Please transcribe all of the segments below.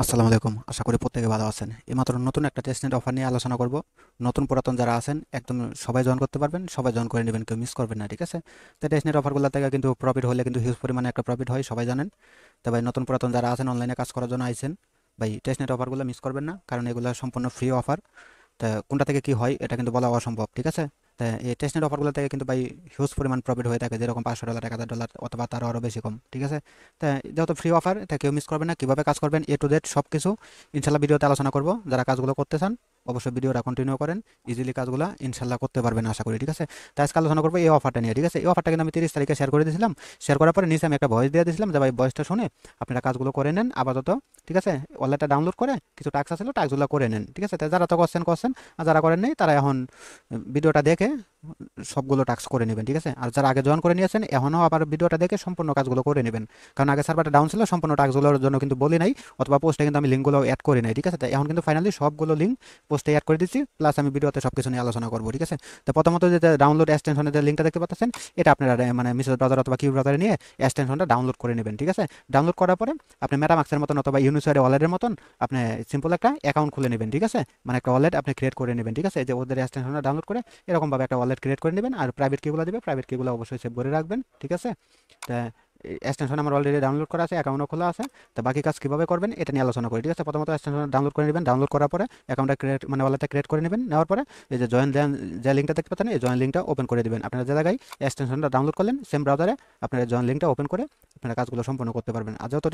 আসসালামু আলাইকুম। আশা করি প্রত্যেকে ভালো আছেন। এইমাত্র নতুন একটা টেস্টনেট অফার নিয়ে আলোচনা করব। নতুন পুরাতন যারা আছেন একদম সবাই জয়েন করতে পারবেন, সবাই জয়েন করে নেবেন, কেউ মিস করবেন না, ঠিক আছে? তো টেস্টনেট অফারগুলো থেকে কিন্তু প্রফিট হলে কিন্তু হিউজ পরিমাণে একটা প্রফিট হয়, সবাই জানেন। তো ভাই নতুন পুরাতন যারা আছেন অনলাইনে কাজ করার জন্য আইছেন, ভাই টেস্টনেট অফারগুলো মিস করবেন না, কারণ এগুলো সম্পূর্ণ ফ্রি অফার। তা কোনটা থেকে কি হয় এটা কিন্তু বলা অসম্ভব, ঠিক আছে? তা এই টেস্টনেট অফারগুলো থেকে কিন্তু ভাই হিউজ পরিমাণ প্রফিট হয়ে থাকে, যেরকম $500, $1000 অথবা তারও আরও বেশি কম, ঠিক আছে? তা যেহেতু ফ্রি অফার, এটা কেউ মিস করবেন না। কীভাবে কাজ করবেন এ টু জেড সব কিছু ইনশাল্লাহ ভিডিওতে আলোচনা করব। যারা কাজগুলো করতে চান অবশ্যই ভিডিওটা কন্টিনিউ করেন, ইজিলি কাজগুলো ইনশাল্লাহ করতে পারবেন আশা করি, ঠিক আছে? তাই আজকে আলোচনা করবো এই অফারটা নিয়ে, ঠিক আছে? এই অফারটা কিন্তু আমি 30 তারিখে শেয়ার করে দিয়েছিলাম। শেয়ার করার পরে নিচে আমি একটা ভয়েস দিয়ে দিয়েছিলাম যে ভাই ভয়েসটা শুনে আপনারা কাজগুলো করে নেন আপাতত, ঠিক আছে? ওয়ালেটটা ডাউনলোড করে কিছু টাস্ক আছে টাস্কগুলো করে নেন, ঠিক আছে? তাই যারা তো করছেন করছেন, আর যারা করেন নাই তারা এখন ভিডিওটা দেখে সবগুলো টাস্ক করে নেবেন, ঠিক আছে? আর যারা আগে জয়েন করে নিয়েছেন এখনও আবার ভিডিওটা দেখে সম্পূর্ণ কাজগুলো করে নেবেন, কারণ আগে সার্ভারটা ডাউন ছিল, সম্পূর্ণ টাস্কগুলোর জন্য কিন্তু বলি নাই, অথবা পোস্টে কিন্তু আমি লিঙ্কগুলো অ্যাড করি নাই, ঠিক আছে? তাই এখন কিন্তু ফাইনালি সবগুলো লিঙ্ক পোস্টে অ্যাড করে দিচ্ছি, প্লাস আমি ভিডিওতে সব কিছু নিয়ে আলোচনা করবো, ঠিক আছে? তো প্রথমত যে ডাউনলোড এক্সটেনশনের যে লিঙ্কটা দেখতে পাচ্ছেন, এটা আপনারা মানে মিসেস ব্রাউজার অথবা কিউ ব্রাউজারে নিয়ে এক্সটেনশনটা ডাউনলোড করে নেবেন, ঠিক আছে? ডাউনলোড করার পরে আপনি মেটামাক্সের মতন অথবা ইউনিসোয়ারি ওয়ালেটের মতন আপনি সিম্পল একটা অ্যাকাউন্ট খুলে নেবেন, ঠিক আছে? মানে একটা ওয়ালেট আপনি ক্রিয়েট করে নেবেন, ঠিক আছে? এই যে ওদের এক্সটেনশনটা ডাউনলোড করে এরকমভাবে একটা ওয়ালেট ক্রিয়েট করে নেবেন, আর প্রাইভেট কিগুলো দেবে, প্রাইভেট কিগুলো অবশ্যই সেভ করে রাখবেন, ঠিক আছে? তা এক্সটেনশন আমার অলরেডি ডাউনলোড করা আছে, অ্যাকাউন্টও খোলা আছে। তো বাকি কাজ কীভাবে করবেন এটা নিয়ে আলোচনা করি, ঠিক আছে? প্রথমত এক্সটেনশন ডাউনলোড করে নেবেন, ডাউনলোড করার পরে অ্যাকাউন্টটা ক্রিয়েট মানে ওয়ালেটটা ক্রিয়েট করে নেবেন, নেওয়ার পরে এই যে জয়েন যে লিঙ্কটা দেখতে পাচ্ছেন এই জয়েন লিঙ্কটা ওপেন করে দেবেন। আপনারা যে জায়গায় এক্সটেনশনটা ডাউনলোড করলেন সেম ব্রাউজারে আপনারা জয়েন লিঙ্কটা ওপেন করে আপনারা কাজগুলো সম্পূর্ণ করতে পারবেন। আর যেহেতু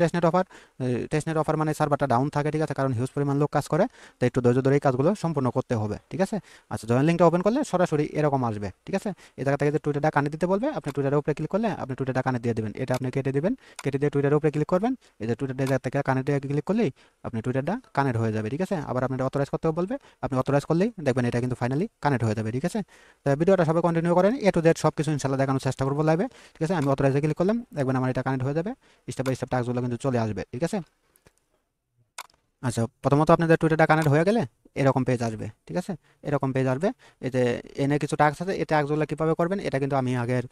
টেস্টনেট অফার মানে সার্ভারটা ডাউন থাকে, ঠিক আছে? কারণ হিউজ পরিমাণ লোক কাজ করে, তো একটু ধৈর্য ধরে এই কাজগুলো সম্পূর্ণ করতে হবে, ঠিক আছে? আচ্ছা, জয়েন লিঙ্কটা ওপেন করলে সরাসরি এরকম আসবে, ঠিক আছে? এই জায়গা থেকে যে টুইটারটা কানেক্ট দিতে বলবে, আপনি টুইটারের উপরে ক্লিক করলে আপনি টুইটারটা কানেক্ট দিয়ে দেবেন, এটা আপনি কেটে দেবেন, কেটে দিয়ে টুইটারের উপরে ক্লিক করবেন। এই যে টুইটারটা জায়গা থেকে কানেক্ট দিয়ে ক্লিক করলেই আপনি টুইটারটা কানেক্ট হয়ে যাবে, ঠিক আছে? আবার আপনি অথরাইজ করতে বলবে, আপনি অথরাইজ করলেই দেখবেন এটা কিন্তু ফাইনালি কানেক্ট হয়ে যাবে, ঠিক আছে? তো ভিডিওটা সবাই কন্টিনিউ করেন, এ টু জেড সব কিছু ইনশাল্লাহ দেখানোর চেষ্টা করবো লাইভে, ঠিক আছে? আমি অথরাইজে ক্লিক করলাম, দেখবেন আমার এটা কানেক্ট হয়ে যাবে, স্টেপ বাই স্টেপ টাস্কগুলো কিন্তু চলে আসবে, ঠিক আছে? আচ্ছা, প্রথমত আপনাদের টুইটারটা কানেক্ট হয়ে গেলে এরকম পেজ আসবে, ঠিক আছে? এরকম পেজ আসবে। এতে এনে কিছু টাস্ক আছে, এই টাস্কগুলো কীভাবে করবেন এটা কিন্তু আমি আগের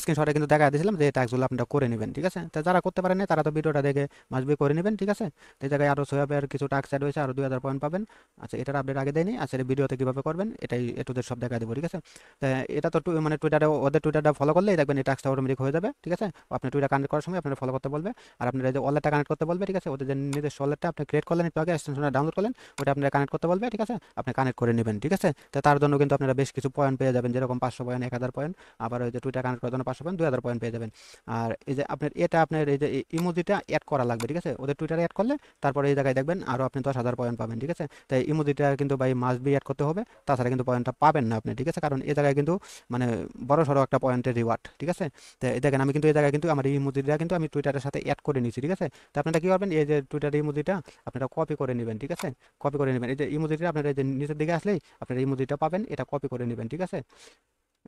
স্ক্রিনশটে কিন্তু দেখা দিয়েছিলাম যে এই টাস্কগুলো আপনারা করে নেবেন, ঠিক আছে? তো যারা করতে পারেন না তারা তো ভিডিওটা দেখে মাসবি করে নেবেন, ঠিক আছে? তো এই জায়গায় আরও সোয়াবের কিছু টাস্ক অ্যাড হয়েছে, আরও 2000 পয়েন্ট পাবেন। আচ্ছা, এটার আপডেট আগে দেয়নি। আচ্ছা, এই ভিডিওতে কীভাবে করবেন এটাই এটুদের সব দেখা দেবো, ঠিক আছে? তো এটা তো মানে টুইটারে ওদের টুইটারটা ফলো করলেই দেখবেন এই টাস্কটা অটোমেটিক হয়ে যাবে, ঠিক আছে? আপনি টুইটার কানেক্ট করার সময় আপনারা ফলো করতে বলবে, আর আপনারা এই যে ওয়ালেটটা কানেক্ট করতে বলবে, ঠিক আছে? ওদের যে নিজস্ব ওয়ালেটটা আপনি ক্রিয়েট করলেন একটু আগে, এক্সটেনশনটা ডাউনলোড করলেন, ওটা আপনারা কানেক্ট করতে বলবে, ঠিক আছে? আপনি কানেক্ট করে নেবেন, ঠিক আছে? তো তার জন্য কিন্তু আপনারা বেশ কিছু পয়েন্ট পেয়ে যাবেন, যেরকম 500 পয়েন্ট, 1000 পয়েন্ট, আবার ওই যে টুইটার কানেক্ট করার জন্য 500 পয়েন্ট, 2000 পয়েন্ট পেয়ে যাবেন। আর এই যে আপনার এটা আপনার এই যে ইমোজিটা অ্যাড করা লাগবে, ঠিক আছে? ওদের টুইটারে অ্যাড করলে তারপরে এই জায়গায় দেখবেন আরও আপনি 10,000 পয়েন্ট পাবেন, ঠিক আছে? তাই ইমোজিটা কিন্তু ভাই মাস্ট বি অ্যাড করতে হবে, তাছাড়া কিন্তু পয়েন্টটা পাবেন না আপনি, ঠিক আছে? কারণ এই জায়গায় কিন্তু মানে বড় সড়ো একটা পয়েন্টের রিওয়ার্ড, ঠিক আছে? তো এই দেখেন আমি কিন্তু এই জায়গায় কিন্তু আমার এই ইমোজিটা কিন্তু আমি টুইটারের সাথে অ্যাড করে নিয়েছি, ঠিক আছে? তো আপনারা কী করবেন, এই যে টুইটারের ইমোজিটা আপনারা কপি করে নেবেন, ঠিক আছে? কপি করে নেবেন, এই যে ইমোজিটা আপনারা এই যে নিচের দিকে আসলেই আপনারা ইমোজিটা পাবেন, এটা কপি করে নেবেন, ঠিক আছে?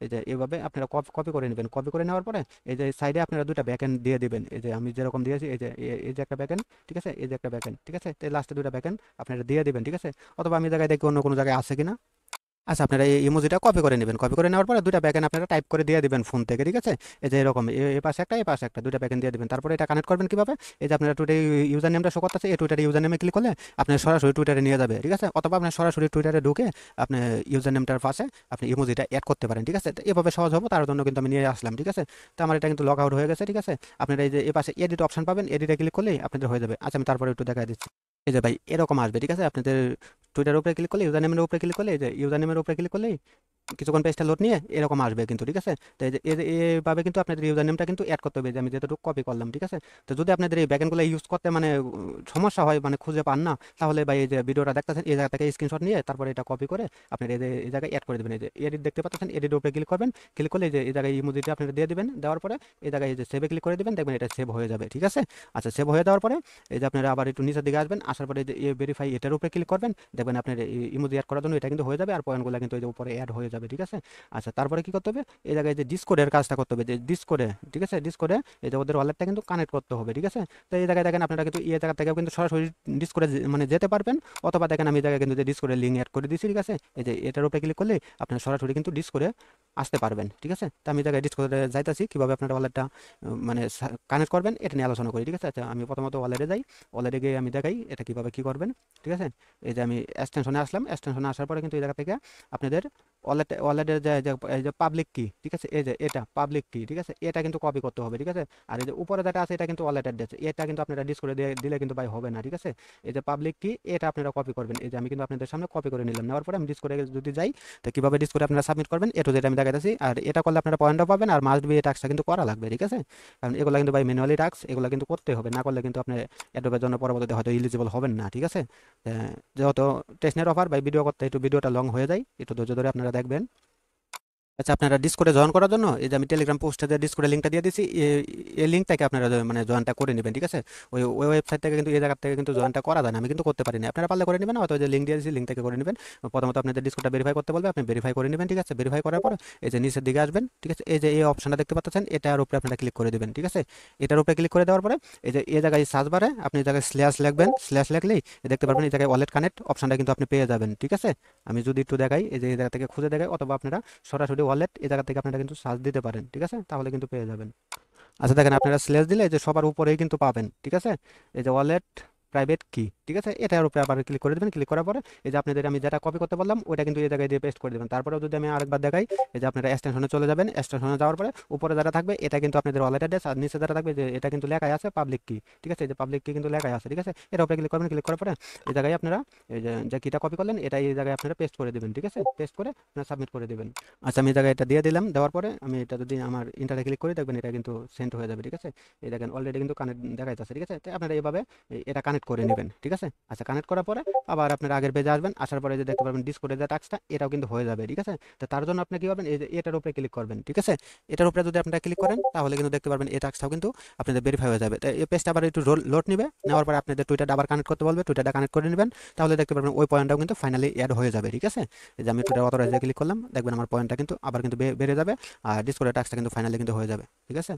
এই যে এইভাবে আপনারা কপি কপি করে নেবেন, কপি করে নেওয়ার পরে এই যে সাইডে আপনারা দুইটা ব্যাকএন্ড দিয়ে দিবেন, এই যে আমি যেরকম দিয়েছি, এই যে এই যে একটা ব্যাকএন্ড, ঠিক আছে? এই যে একটা ব্যাকএন্ড, ঠিক আছে? তো লাস্টে দুইটা ব্যাকএন্ড আপনারা দিয়ে দিবেন, ঠিক আছে? অথবা আমি এই জায়গায় দেখি অন্য কোনো জায়গায় আছে কিনা। আচ্ছা, আপনারা এই ইমোজিটা কপি করে নেবেন, কপি করে নেওয়ার পরে দুইটা প্যাকেন আপনারা টাইপ করে দিয়ে দিবেন ফোন থেকে, ঠিক আছে? এই যে এরকম এ পাশে একটা, এ পাশে একটা, দুইটা প্যাকেন দিয়ে দিবেন। তারপরে এটা কানেক্ট করবেন কীভাবে? এই যে আপনারা টুইটার ইউজার নেমটা শো করতেছে, এই টুইটার ইউজার নেমে ক্লিক করলে আপনার সরাসরি টুইটারে নিয়ে যাবে, ঠিক আছে? অথবা আপনার সরাসরি টুইটারে ঢুকে আপনি ইউজার নেমটার পাশে আপনি ইমোজিটা অ্যাড করতে পারেন, ঠিক আছে? তো এভাবে সহজ হবো, তার জন্য কিন্তু আমি নিয়ে আসলাম, ঠিক আছে? তো আমার এটা কিন্তু লগ আউট হয়ে গেছে, ঠিক আছে? আপনারা এই যে এ পাশে এডিট অপশন পাবেন, এডিটে ক্লিক করলেই আপনাদের হয়ে যাবে। আচ্ছা, আমি তারপরে একটু দেখাই দিচ্ছি। এই যে ভাই এরকম আসবে, ঠিক আছে? আপনাদের টুইটারের উপরে ক্লিক করলে, ইউজার নেমের উপরে ক্লিক করলে, এই যে ইউজার নেমের উপরে ক্লিক করলেই কিছুক্ষণ পেজটা লোড নিয়ে এরকম আসবে কিন্তু, ঠিক আছে? তো এই যে এইভাবে কিন্তু আপনাদের ইউজার নেমটা কিন্তু অ্যাড করতে হবে, যে আমি যেহেতু কপি করলাম, ঠিক আছে? তো যদি আপনাদের এই ব্যাকএন্ডগুলো ইউজ করতে মানে সমস্যা হয়, মানে খুঁজে পান না, তাহলে ভাই এই যে ভিডিওটা দেখতেছেন এই জায়গা থেকে স্ক্রিনশট নিয়ে তারপরে এটা কপি করে আপনার এই জায়গায় অ্যাড করে দেবেন। এই যে এডিট দেখতে পাচ্ছেন, এডিটের উপরে ক্লিক করবেন, ক্লিক করলে এই যে এই জায়গায় ইমোজিটা আপনারা দিয়ে দিবেন, দেওয়ার পরে এই জায়গায় এই যে সেভে ক্লিক করে দিবেন, দেখবেন এটা সেভ হয়ে যাবে, ঠিক আছে? আচ্ছা, সেভ হয়ে যাওয়ার পরে এই যে আপনারা আবার একটু নিচের দিকে আসবেন, আসার পরে এই যে ভেরিফাই এটার উপরে ক্লিক করবেন, দেখবেন আপনার ইমোজি অ্যাড করার জন্য এটা কিন্তু হয়ে যাবে, আর পয়েন্টগুলো কিন্তু এই যে উপরে অ্যাড হয়ে যাবে, ঠিক আছে। আচ্ছা, তারপরে কি করতে হবে, এই জায়গায় যে ডিসকোডের কাজটা করতে হবে, যে ডিসকোডে, ঠিক আছে, ডিসকোডে এই যে ওদের ওয়ালেটটা কিন্তু কানেক্ট করতে হবে, ঠিক আছে। তো এই জায়গায় দেখেন আপনারা কিন্তু এই জায়গা থেকেও কিন্তু সরাসরি ডিসকোডে মানে যেতে পারবেন, অথবা দেখেন আমি এই জায়গায় কিন্তু যে ডিসকোডের লিঙ্ক অ্যাড করে দিয়েছি, ঠিক আছে। এই যে এটার উপরে ক্লিক করলে আপনারা সরাসরি কিন্তু ডিসকোডে আসতে পারবেন, ঠিক আছে। তো আমি এই জায়গায় ডিসকোডে যাইতাছি, কীভাবে আপনারা ওয়ালেটটা মানে কানেক্ট করবেন এটা নিয়ে আলোচনা করি, ঠিক আছে। আচ্ছা, আমি প্রথমত ওয়ালেটে যাই, ওয়ালেটে গিয়ে আমি দেখাই এটা কীভাবে কী করবেন, ঠিক আছে। এই যে আমি এক্সটেনশনে আসলাম, এক্সটেনশনে আসার পরে কিন্তু এই জায়গা থেকে আপনাদের ওয়ালেটের এই যে পাবলিক কি, ঠিক আছে, এই যে এটা পাবলিক কি, ঠিক আছে, এটা কিন্তু কপি করতে হবে, ঠিক আছে। আর এই যে উপরে যেটা আছে এটা কিন্তু ওয়ালেট অ্যাড্রেস, এটা কিন্তু আপনারা ডিসকোডে দিলে কিন্তু ভাই হবে না, ঠিক আছে। এই যে পাবলিক কি এটা আপনারা কপি করবেন, এই যে আমি কিন্তু আপনাদের সামনে কপি করে নিলাম, নেওয়ার পরে আমি ডিসকোডে যদি যাই, তো কীভাবে ডিসকোডে আপনারা সাবমিট করবেন এটু যেটা আমি দেখাচ্ছি। আর এটা করলে আপনারা পয়েন্টও পাবেন, আর মাস্ট বি এই টাস্কটা কিন্তু করা লাগবে, ঠিক আছে। কারণ এগুলো কিন্তু ভাই ম্যানুয়ালি টাস্ক, এগুলো কিন্তু করতে হবে, না করলে কিন্তু আপনি অ্যাডোবের জন্য পরবর্তীতে হয়তো এলিজিবল হবেন না, ঠিক আছে। যেহেতু টেস্টনেট অফার ভাই ভিডিও করতে একটু ভিডিওটা লং হয়ে যায়, একটু ধৈর্য ধরে আপনারা দেখবেন। আচ্ছা, আপনারা ডিসকোডে জয়েন করার জন্য এই যে আমি টেলিগ্রাম পোস্টে যে ডিসকোডের লিঙ্কটা দিয়ে দিয়েছি, এই লিঙ্কটাকে আপনারা মানে জয়েনটা করে নেবেন, ঠিক আছে। ওই ওয়েবসাইট থেকে কিন্তু এই জায়গা থেকে কিন্তু জয়েনটা করা যায় না, আমি কিন্তু করতে পারিনি, আপনারা পারলে করে নেবেন, হয়তো যে লিঙ্ক দিয়ে দিয়েছি লিঙ্ক থেকে করে নেবেন। প্রথমত আপনাদের ডিসকোডটা ভেরিফাই করতে বলবে, আপনি ভেরিফাই করে নেবেন, ঠিক আছে। ভেরিফাই করার পর এই যে নিচের দিকে আসবেন, ঠিক আছে, এই যে এই অপশনটা দেখতে পাচ্ছেন এটার উপরে আপনারা ক্লিক করে দেবেন, ঠিক আছে। এটার উপরে ক্লিক করে দেওয়ার পরে এই যে এই জায়গায় সার্চ বারে আপনি এই জায়গায় স্ল্যাশ লিখবেন, স্ল্যাশ লিখলেই দেখতে পারবেন এই জায়গায় ওয়ালেট কানেক্ট অপশনটা কিন্তু আপনি পেয়ে যাবেন, ঠিক আছে। আমি যদি একটু দেখাই, এই যে এই জায়গা থেকে খুঁজে দেখাই, অথবা আপনারা সরাসরি ওয়ালেট এই জায়গা থেকে আপনারা কিন্তু সার্চ দিতে পারেন, ঠিক আছে, তাহলে কিন্তু পেয়ে যাবেন। আচ্ছা, দেখেন আপনারা স্ল্যাশ দিলে এই যে সবার উপরেই কিন্তু পাবেন, ঠিক আছে। এই যে ওয়ালেট প্রাইভেট কি, ঠিক আছে, এটার উপরে আবার ক্লিক করে দেবেন। ক্লিক করার পরে এই যে আপনাদের আমি যেটা কপি করতে বললাম ওইটা কিন্তু এই জায়গায় দিয়ে পেস্ট করে দেবেন। তারপরেও যদি আমি আরেকবার দেখাই, এই যে আপনারা এক্সটেনশনে চলে যাবেন, এক্সটেনশনে যাওয়ার পরে উপরে যারা থাকবে এটা কিন্তু আপনাদের ওয়ালেট অ্যাড্রেস, আর নিচে যারা থাকবে যে এটা কিন্তু লেখাই আছে পাবলিক কি, ঠিক আছে। এই যে পাবলিক কি কিন্তু লেখাই আছে, ঠিক আছে। এর উপরে ক্লিক করবেন, ক্লিক করার পরে এই জায়গায় আপনারা এই যে কিটা কপি করলেন এটা এই জায়গায় আপনারা পেস্ট করে দেবেন, ঠিক আছে। পেস্ট করে আপনারা সাবমিট করে দেবেন। আচ্ছা, আমি এই জায়গায় এটা দিয়ে দিলাম, দেওয়ার পরে আমি এটা যদি আমার ইন্টারে ক্লিক করি দেখবেন এটা কিন্তু সেন্ড হয়ে যাবে, ঠিক আছে। এই দেখেন অলরেডি কিন্তু কানেক্ট দেখাইতেছে, ঠিক আছে। তো আপনারা এইভাবে এটা কানেক্ট করে নেবেন, ঠিক আছে। আচ্ছা, কানেক্ট করার পরে আবার আপনারা আগের পেজে আসবেন, আসার পরে যে দেখতে পারবেন ডিসকোডের যে টাস্কটা এটাও কিন্তু হয়ে যাবে, ঠিক আছে। তো তার জন্য আপনি কি করবেন, এই যে এটার উপরে ক্লিক করবেন, ঠিক আছে। এটার উপরে যদি আপনারা ক্লিক করেন তাহলে কিন্তু দেখতে পারবেন এই টাস্কটাও কিন্তু আপনাদের ভেরিফাই হয়ে যাবে। তো এই পেজটা আবার একটু লোড নেবে, নেওয়ার পরে আপনাদের টুইটারটা আবার কানেক্ট করতে বলবে, টুইটারটা কানেক্ট করে নেবেন, তাহলে দেখতে পারবেন ওই পয়েন্টটাও কিন্তু ফাইনালি অ্যাড হয়ে যাবে, ঠিক আছে। এই যে আমি টুইটার অথরাইজে ক্লিক করলাম, দেখবেন আমার পয়েন্টটা কিন্তু আবার কিন্তু বেড়ে যাবে, আর ডিসকোডের টাস্কটা কিন্তু ফাইনালি কিন্তু হয়ে যাবে, ঠিক আছে।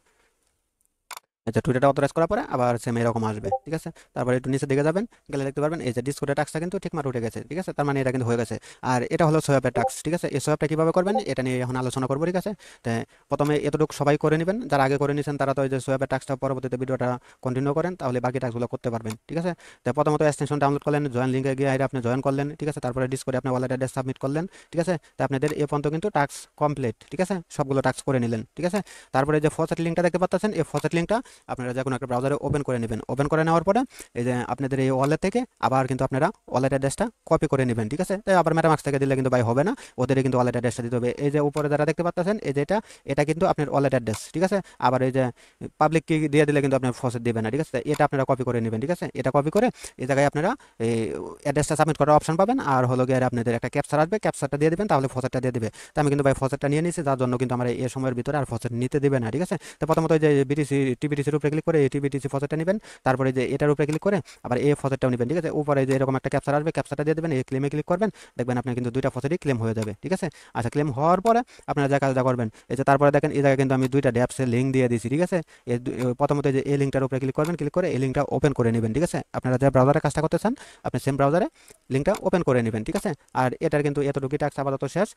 আচ্ছা, টুইটারটা অথরাইজ করার পরে আবার সেম এরকম আসবে, ঠিক আছে। তারপরে একটু নিচে দিকে যাবেন, গেলে দেখতে পারবেন এই যে ডিসকোডের টাস্কটা কিন্তু ঠিকমতো উঠে গেছে, ঠিক আছে। তার মানে এটা কিন্তু হয়ে গেছে। আর এটা হলো সোয়াপের টাস্ক, ঠিক আছে। এই সোয়াপটা কীভাবে করবেন এটা নিয়ে এখন আলোচনা করবো, ঠিক আছে। তো প্রথমে এতটুকু সবাই করে নেবেন, যারা আগে করে নিয়েছেন তারা তো এই যে সোয়াপের টাস্কটা পরবর্তীতে ভিডিওটা কন্টিনিউ করেন, তাহলে বাকি টাস্কগুলো করতে পারবেন, ঠিক আছে। তো প্রথমত এক্সটেনশন ডাউনলোড করলেন, জয়েন লিঙ্কে গিয়ে আপনি জয়েন করলেন, ঠিক আছে। তারপরে ডিসকোডে আপনি ওয়ালেট অ্যাড্রেস সাবমিট করলেন, ঠিক আছে। তো আপনাদের এ পর্যন্ত কিন্তু টাস্ক কমপ্লিট, ঠিক আছে, সবগুলো টাস্ক করে নিলেন, ঠিক আছে। তারপরে যে ফসেট লিঙ্কটা দেখতে পাচ্ছেন, এই ফসেট লিঙ্কটা আপনারা যে কোনো একটা ব্রাউজারে ওপেন করে নেবেন। ওপেন করে নেওয়ার পরে এই যে আপনাদের এই ওয়ালেট থেকে আবার কিন্তু আপনারা ওয়ালেট অ্যাড্রেসটা কপি করে নেবেন, ঠিক আছে। তাই আবার মেটামাক্স থেকে দিলে কিন্তু ভাই হবে না, ওদের কিন্তু ওয়ালেট অ্যাড্রেসটা দিতে হবে। এই যে উপরে যারা দেখতে পাচ্ছেন এই যে এটা কিন্তু আপনার ওয়ালেট অ্যাড্রেস, ঠিক আছে। আবার এই যে পাবলিক কি দিয়ে দিলে কিন্তু আপনার ফসেট দিবে না, ঠিক আছে। এটা আপনারা কপি করে নেবেন, ঠিক আছে। এটা কপি করে এই জায়গায় আপনারা এই অ্যাড্রেসটা সাবমিট করার অপশন পাবেন, আর হলো গিয়ে আপনাদের একটা ক্যাপচার আসবে, ক্যাপচারটা দিয়ে দিবেন, তাহলে ফসেটটা দিয়ে দিবে। তো আমি কিন্তু ভাই ফসেটটা নিয়ে নিয়েছি, যার জন্য কিন্তু আমার এই সময়ের ভিতরে আর ফসেট নিতে দিবে না, ঠিক আছে। তো প্রথমত যে টিবিটিসির উপরে ক্লিক করে এই টিবিটিসি ফসেটটা নেবেন, তারপরে যে এটার উপরে ক্লিক করে আবার এই ফসেটটাও নেবেন, ঠিক আছে। উপরে যে এরকম একটা ক্যাপচার আসবে, ক্যাপচারটা দিয়ে দেবেন, এই ক্লেমে ক্লিক করবেন, দেখবেন আপনার কিন্তু দুইটা ফসেটই ক্লেম হয়ে যাবে, ঠিক আছে। আচ্ছা, ক্লেম হওয়ার পরে আপনারা যা কাজটা করবেন এই যে তারপরে দেখেন এই জায়গায় কিন্তু আমি দুইটা ড্যাপসের লিঙ্ক দিয়ে দিয়েছি, ঠিক আছে। প্রথমত যে এই লিঙ্কটার উপরে ক্লিক করবেন, ক্লিক করে এই লিঙ্কটা ওপেন করে নেবেন, ঠিক আছে। আপনারা যে ব্রাউজারে কাজটা করতে চান আপনি সেম ব্রাউজারে লিঙ্কটা ওপেন করে নেবেন, ঠিক আছে। আর এটার কিন্তু এতটুকু টাস্ক আপাতত শেষ।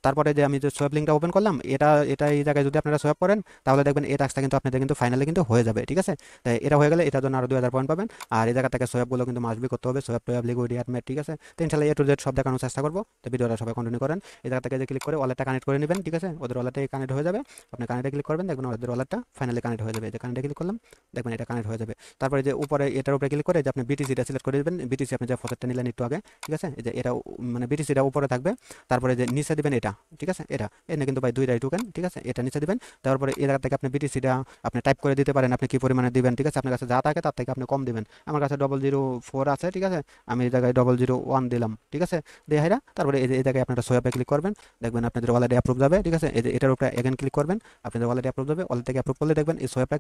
তারপরে যে আমি যে সোয়াপ লিঙ্কটা ওপেন করলাম এটা এই জায়গায় যদি আপনারা সোয়াপ করেন তাহলে দেখবেন এই টাস্কটা কিন্তু আপনাদের কিন্তু ফাইনালি কিন্তু হয়ে যাবে, ঠিক আছে। তাই এটা হয়ে গেলে এটার জন্য আরো 2000 পয়েন্ট পাবেন। আর এই জায়গা থেকে সোয়াপগুলো কিন্তু মাসবি করতে হবে, সোয়াপ টোয়াপ লিকুইড অ্যাডমেট, ঠিক আছে। তো ইনশাল্লাহ টু জেড সব দেখানোর চেষ্টা করবো। তো ভিডিওটা সবাই কন্টিনিউ করেন। এই জায়গা থেকে যে ক্লিক করে ওয়ালেটটা কানেক্ট করে নেবেন, ঠিক আছে। ওদের ওয়ালেটে কানেক্ট হয়ে যাবে, আপনি কানেক্টে ক্লিক করবেন, দেখবেন ওদের ওয়ালেটটা ফাইনালি কানেক্ট হয়ে যাবে। যে কানেক্টে ক্লিক করলাম, দেখবেন এটা কানেক্ট হয়ে যাবে। তারপরে যে উপরে এটার উপরে ক্লিক করে যে আপনি বিটিসিটা সিলেক্ট করে দেবেন, বিটিসি আপনি যে ফসেটটা নিলেন একটু আগে, ঠিক আছে। এই যে এটা মানে বিটিসিটা উপরে থাকবে, তারপরে যে নিচে দিবেন এটা, ঠিক আছে। এটা এনে কিন্তু ভাই দুইটাই টোকেন, ঠিক আছে। এটা নিচে দিবেন, তারপরে এই জায়গা থেকে আপনি বিটিসিটা আপনি টাইপ করে দিতে নিতে পারেন আপনি কি পরিমাণে দিবেন, ঠিক আছে? আপনার কাছে যা থাকে তার থেকে আপনি কম দিবেন। আমার কাছে 004 আছে, ঠিক আছে? আমি এই জায়গায় 001 দিলাম, ঠিক আছে? দিয়ে হাইরা তারপরে এই জায়গায় আপনারা সোয়াপে ক্লিক করবেন, দেখবেন আপনাদের ওয়ালেটে অ্যাপ্রুভ যাবে, ঠিক আছে? এই যে এটার উপরে এগেন ক্লিক করবেন, আপনাদের ওয়ালেটে অ্যাপ্রুভ যাবে। ওয়ালেট থেকে অ্যাপ্রুভ করলে দেখবেন এই সোয়াপটা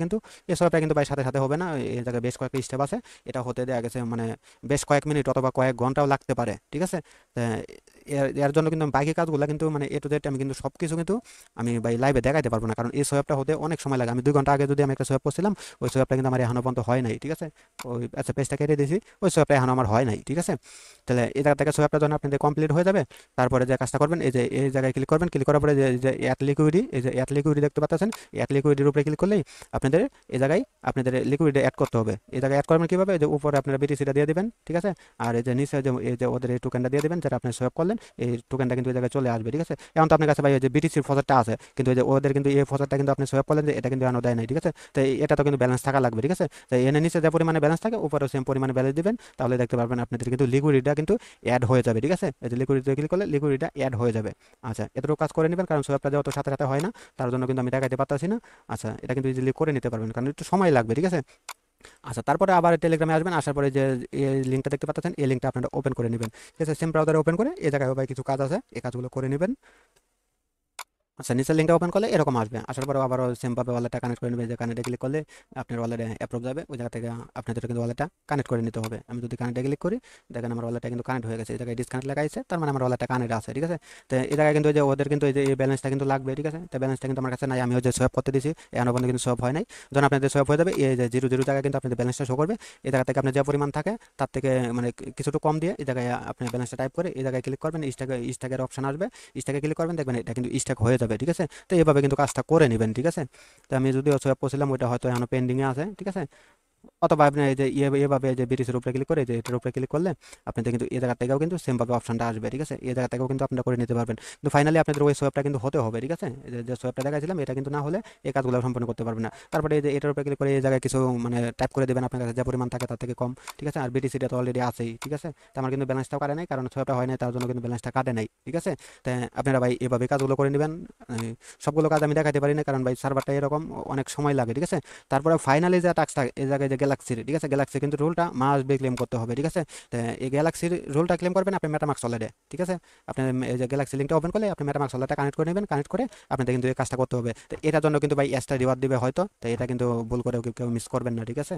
কিন্তু ভাই সাথে সাথে হবে না, এই জায়গায় বেশ কয়েকটা স্টেপ আছে। এটা হতে দেওয়া গেছে মানে বেশ কয়েক মিনিট অথবা কয়েক ঘন্টাও লাগতে পারে, ঠিক আছে? তা এর জন্য কিন্তু বাকি কাজগুলো কিন্তু মানে এ টু জেড আমি কিন্তু সব কিছু কিন্তু আমি ভাই লাইভে দেখাইতে পারবো না, কারণ এই সোয়াপটা হতে অনেক সময় লাগে। আমি 2 ঘন্টা আগে যদি আমি একটা সোয়াপ করছিলাম, ওই সোয়াপটা কিন্তু আমার এখনো পর্যন্ত হয় নাই, ঠিক আছে? ওই আচ্ছা পেজটা কেটে দিয়েছি, ওই সোয়াপটা এখনো আমার হয় নাই, ঠিক আছে? তাহলে এই জায়গা থেকে সোয়াপটা যখন আপনাদের কমপ্লিট হয়ে যাবে, তারপরে যে কাজটা করবেন, এই যে এই জায়গায় ক্লিক করবেন, ক্লিক করার পরে যে অ্যাড লিকুইডি, এই যে অ্যাড লিকুইডি দেখতে পাচ্ছেন, অ্যাড লিকুইডির উপরে ক্লিক করলেই আপনাদের এই জায়গায় আপনাদের লিকুইডে অ্যাড করতে হবে। এই জায়গায় অ্যাড করবেন কীভাবে, এই যে উপরে আপনারা বিটিসিটা দিয়ে দিবেন, ঠিক আছে? আর এই যে নিচে যে এই যে ওদের এই টোকেনটা দিয়ে দিবেন, যেটা আপনি সোয়াপ করলেন, এই টোকেনটা কিন্তু এই জায়গায় চলে আসবে, ঠিক আছে? এখন তো আপনার কাছে ভাই ওই যে বিটিসির ফজারটা আছে, কিন্তু এই যে ওদের কিন্তু এই ফজারটা কিন্তু আপনি সোয়াপ করলেন যে এটা কিন্তু এখনো দেয় নাই, ঠিক আছে? তো এটা তো কিন্তু ব্যালেন্স থাকা লাগবে, ঠিক আছে? তো এনে নিচে যে পরিমাণে ব্যালেন্স থাকে উপরেও সেম পরিমাণে ব্যালেন্স দিবেন, তাহলে দেখতে পারবেন আপনাদের কিন্তু লিকুইডিটা কিন্তু অ্যাড হয়ে যাবে, ঠিক আছে? এই যে লিকুইডিতে ক্লিক করলে লিকুইডিটা অ্যাড হয়ে যাবে। আচ্ছা এতটুকু কাজ করে নেবেন, কারণ সোয়াপটা যেহেতু সাথে সাথে হয় না, তার জন্য কিন্তু আমি দেখাইতে পারতাছি না। আচ্ছা এটা কিন্তু ইজিলি করে নিতে পারবেন, কারণ একটু সময় লাগবে, ঠিক আছে? আচ্ছা তারপরে আবার টেলিগ্রামে আসবেন, আসার পরে যে এই লিঙ্কটা দেখতে পাচ্ছেন, এই লিঙ্কটা আপনারা ওপেন করে নেবেন, ঠিক আছে? সেম ব্রাউজারে ওপেন করে এই জায়গায় ভাই কিছু কাজ আছে, এই কাজগুলো করে নেবেন। আচ্ছা নিচের লিঙ্কটা ওপেন করলে এরকম আসবে, আসার পরে আবারও সেমভাবে ওয়ালেটটা কানেক্ট করে নেবে, যে কানেক্টে ক্লিক করলে আপনার ওয়ালেটে অ্যাপ্রুভ যাবে, ওই জায়গা থেকে আপনাদের কিন্তু ওয়ালেটটা কানেক্ট করে নিতে হবে। আমি যদি কানেক্টে ক্লিক করি, দেখেন আমার ওয়ালেটটা কিন্তু কানেক্ট হয়ে গেছে, এই জায়গায় ডিসকানেক্ট লেখা আছে, তার মানে আমার ওয়ালেটটা কানেক্ট আছে, ঠিক আছে? তো এই জায়গায় কিন্তু ওই যে ওদের কিন্তু এই যে এই ব্যালেন্সটা কিন্তু লাগবে, ঠিক আছে? তো ব্যালেন্সটা কিন্তু আমার কাছে নাই, আমি ওই যে সোয়াপ করতে দিয়েছি, এখনো পর্যন্ত কিন্তু সোয়াপ হয় নাই। যখন আপনাদের সোয়াপ হয়ে যাবে, এই যে 0 0 জায়গায় কিন্তু আপনাদের ব্যালেন্সটা শো করবে, এই জায়গা থেকে আপনার যে পরিমাণ থাকে তার থেকে মানে কিছুটা কম দিয়ে এই জায়গায় আপনি ব্যালেন্সটা টাইপ করে এই জায়গায় ক্লিক করবেন, স্ট্যাকের অপশন আসবে, স্ট্যাকে ক্লিক করবেন, দেখবেন এটা কিন্তু স্ট্যাক হয়ে যাবে, ঠিক আছে? তো এইভাবে কিন্তু কাজটা করে নেবেন, ঠিক আছে? তো আমি যদিও সোয়াপ করছিলাম, ওইটা হয়তো এখনো পেন্ডিংয়ে আছে, ঠিক আছে? অথবা আপনি এই যে এভাবে যে ব্রিটিশের উপরে ক্লিক করে যে এটার উপরে ক্লিক করলে আপনাদের কিন্তু এই জায়গা থেকেও কিন্তু সেমভাবে অপশনটা আসবে, ঠিক আছে? এই জায়গা থেকেও কিন্তু আপনারা করে নিতে পারবেন। কিন্তু ফাইনালি আপনাদের ওই সোয়াপটা কিন্তু হতে হবে, ঠিক আছে? এই যে সোয়াপটা দেখাইছিলাম, এটা কিন্তু না হলে এই কাজগুলো সম্পন্ন করতে পারবেন না। তারপরে এই যে এটার উপরে ক্লিক করে এই জায়গায় কিছু মানে টাইপ করে দেবেন, আপনার কাছে যে পরিমাণ থাকে তার থেকে কম, ঠিক আছে? আর বিটিসিটা তো অলরেডি আছেই, ঠিক আছে? তো আমার কিন্তু ব্যালেন্সটাও কাটে নাই, কারণ সোয়াপটা হয় নাই, তার জন্য কিন্তু ব্যালেন্সটা কাটে নাই, ঠিক আছে? তাই আপনারা ভাই এভাবে কাজগুলো করে নেবেন। সবগুলো কাজ আমি দেখাতে পারি না, কারণ ভাই সার্ভারটা এরকম অনেক সময় লাগে, ঠিক আছে? তারপরে ফাইনালি যে টাস্কটা এই জায়গায় যে গ্যালাক্সির, ঠিক আছে? গ্যালাক্সি কিন্তু রুলটা মাস্ট বি ক্লেম করতে হবে, ঠিক আছে? তো এই গ্যালাক্সির রুলটা ক্লেম করবেন আপনি মেটামাক্স ওয়ালেটে, ঠিক আছে? আপনি এই যে গ্যালাক্সি লিঙ্কটা ওপেন করলে আপনি মেটামাক্স ওয়ালেটটা কানেক্ট করে নেবেন, কানেক্ট করে আপনাদের কিন্তু এই কাজটা করতে হবে। তো এটার জন্য কিন্তু ভাই এক্সট্রা রিওয়ার্ড দিবে হয়তো, তো এটা কিন্তু ভুল করেও কেউ মিস করবেন না, ঠিক আছে?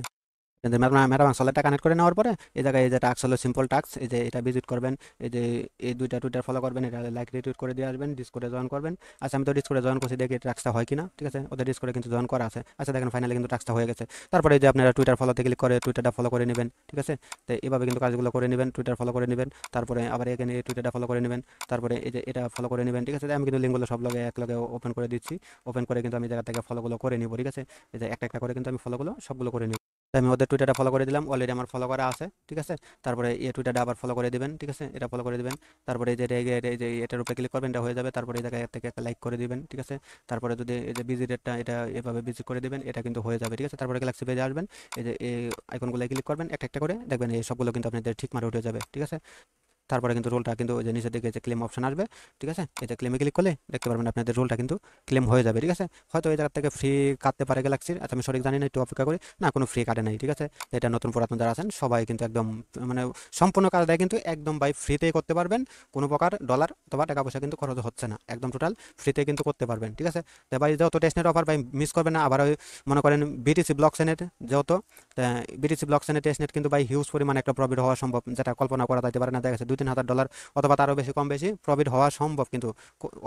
মেটামাক্স ওয়ালেটটা কানেক্ট করে নেওয়ার পরে এই জায়গায় এই যে টাস্ক হলো সিম্পল টাস্ক, এই যে এটা ভিজিট করবেন, এই যে এই দুইটা টুইটার ফলো করবেন, এটা লাইক রিটুইট করে দিয়ে আসবেন, ডিসকর্ডে জয়েন করবেন। আচ্ছা আমি তো ডিসকর্ডে জয়েন করছি, দেখি টাস্কটা হয় কিনা, ঠিক আছে? ওদের ডিসকর্ডে কিন্তু জয়েন করা আছে। আচ্ছা দেখেন ফাইনালি কিন্তু টাস্কটা হয়ে গেছে। তারপরে এই যে আপনারা টুইটার ফলোতে ক্লিক করে টুইটারটা ফলো করে নেবেন, ঠিক আছে? তো এভাবে কিন্তু কাজগুলো করে নেবেন, টুইটার ফলো করে নেবেন, তারপরে আবার এখানে এই টুইটারটা ফলো করে নেবেন, তারপরে এই যে এটা ফলো করে নেবেন, ঠিক আছে? আমি কিন্তু লিঙ্কগুলো সব লগে এক লগে ওপেন করে দিচ্ছি, ওপেন করে কিন্তু আমি জায়গা থেকে ফলোগুলো করে নিব, ঠিক আছে? এই যে একটা একটা করে কিন্তু আমি ফলোগুলো সবগুলো করে নিব। তো আমি ওদের টুইটারটা ফলো করে দিলাম, অলরেডি আমার ফলো করা আছে, ঠিক আছে? তারপরে এই টুইটারটা আবার ফলো করে দিবেন, ঠিক আছে? এটা ফলো করে দিবেন, তারপরে এই যে এটার উপরে ক্লিক করবেন, এটা হয়ে যাবে। তারপরে এই জায়গায় থেকে একটা লাইক করে দিবেন, ঠিক আছে? তারপরে যদি এই যে বিজি রেটটা এটা এভাবে বিজি করে দিবেন, এটা কিন্তু হয়ে যাবে, ঠিক আছে? তারপরে গ্যালাক্সি পেজে আসবেন, এই যে এই আইকনগুলো ক্লিক করবেন একটা একটা করে, দেখবেন এই সবগুলো কিন্তু আপনাদের ঠিক মারে উঠে যাবে, ঠিক আছে? তারপরে কিন্তু রোলটা কিন্তু ওই যে নিচের দিকে যে ক্লেম অপশন আসবে, ঠিক আছে? এই যে ক্লেমে ক্লিক করলে দেখতে পারবেন আপনাদের রোলটা কিন্তু ক্লেম হয়ে যাবে, ঠিক আছে? হয়তো এই জায়গা থেকে ফ্রি কাটতে পারে গ্যালাক্সির, আচ্ছা আমি সঠিক জানি না, একটু অপেক্ষা করি। না কোনো ফ্রি কাটে নাই, ঠিক আছে? তো এটা নতুন পুরাতন যারা আছেন সবাই কিন্তু একদম মানে সম্পূর্ণ কাজটা কিন্তু একদম বাই ফ্রিতেই করতে পারবেন, কোনো প্রকার ডলার অথবা টাকা পয়সা কিন্তু খরচ হচ্ছে না, একদম টোটাল ফ্রিতে কিন্তু করতে পারবেন, ঠিক আছে? তো ভাই যেহেতু টেস্টনেট অফার ভাই মিস করবেন না। আবার ওই মনে করেন বিটিসি ব্লক চেনের যেহেতু বিটিসি ব্লক চেনের টেস্টনেট কিন্তু ভাই হিউজ পরিমাণে একটা প্রফিট হওয়া সম্ভব, যেটা কল্পনা করা যাইতে পারে না। দেখা গেছে 2-3 হাজার ডলার অথবা তারও বেশি কম বেশি প্রফিট হওয়া সম্ভব, কিন্তু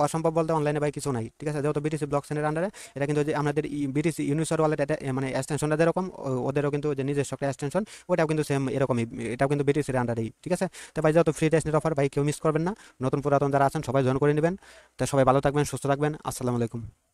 অসম্ভব বলতে অনলাইনে ভাই কিছু নাই, ঠিক আছে? যেহেতু বিটিসি ব্লক চেনের আন্ডারে এটা কিন্তু যে আমাদের বিটিসি ইউনিসর ওয়ালেট এটা মানে এক্সটেনশনটা যেরকম ওদেরও কিন্তু যে নিজস্ব একটা এক্সটেনশন, ওটাও কিন্তু সেম এরকমই, এটাও কিন্তু বিটিসির আন্ডারেই, ঠিক আছে? তো ভাই যেহেতু ফ্রি টেস্টনেট অফার ভাই কেউ মিস করবেন না, নতুন পুরাতন যারা আছেন সবাই জয়েন করে নেবেন। তো সবাই ভালো থাকবেন, সুস্থ থাকবেন, আসসালামু আলাইকুম।